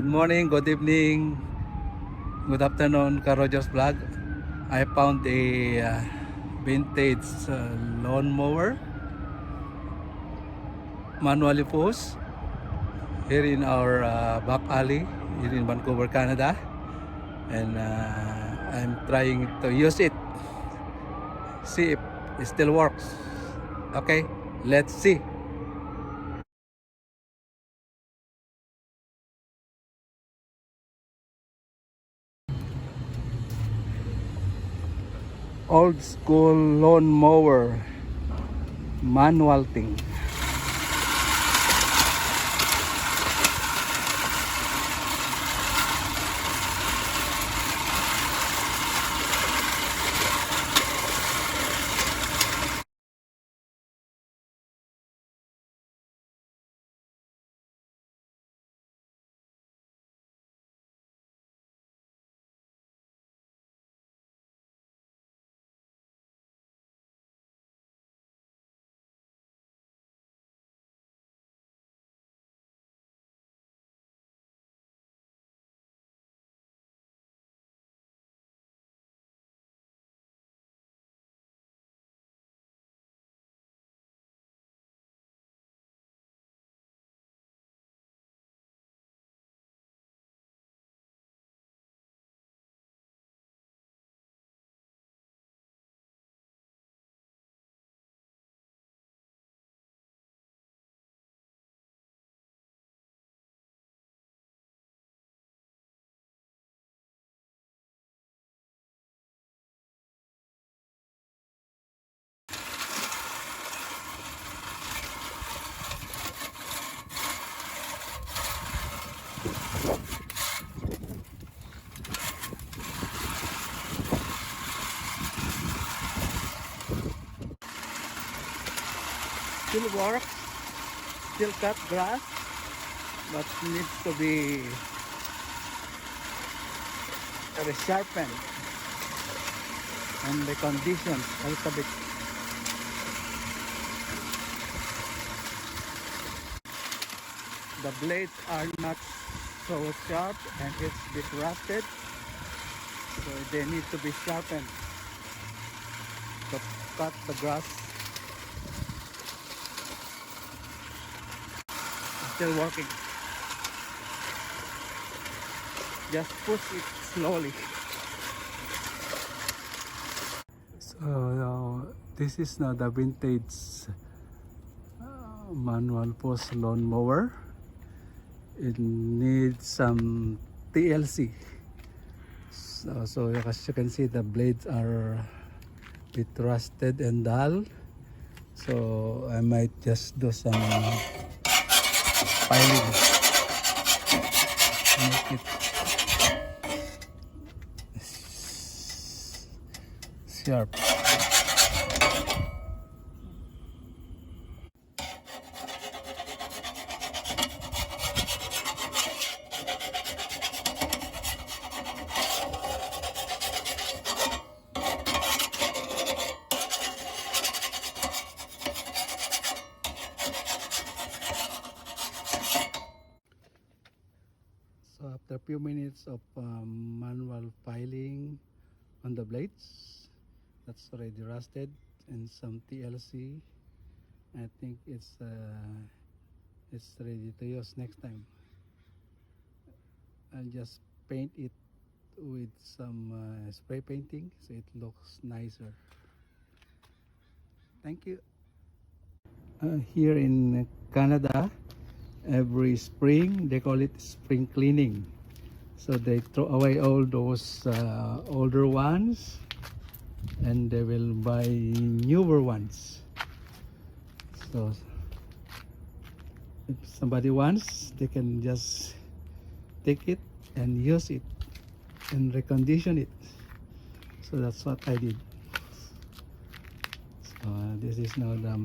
morning, good evening, good afternoon, Roger's Vlog. I found a vintage lawnmower, manually posed, here in our back alley here in Vancouver, Canada. And I'm trying to use it, see if it still works. Okay, let's see. Old school lawnmower, manual thing. Still works, still cut grass, but needs to be resharpened and reconditioned a little bit. The blades are not so sharp and it's a bit rusted, so they need to be sharpened to cut the grass. Still working. Just push it slowly. So this is now the vintage manual post lawnmower. It needs some T.L.C. So as you can see, the blades are a bit rusted and dull. So I might just do some piling, make it sharp. So after a few minutes of manual filing on the blades, that's already rusted, and some T.L.C. I think it's ready to use next time. I'll just paint it with some spray painting so it looks nicer. Thank you. Here in Canada, every spring they call it spring cleaning. So they throw away all those older ones and they will buy newer ones. So if somebody wants, they can just take it and use it and recondition it. So that's what I did. So this is now the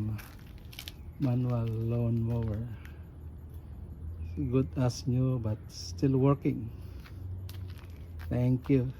manual lawnmower. Good as new, but still working. Thank you.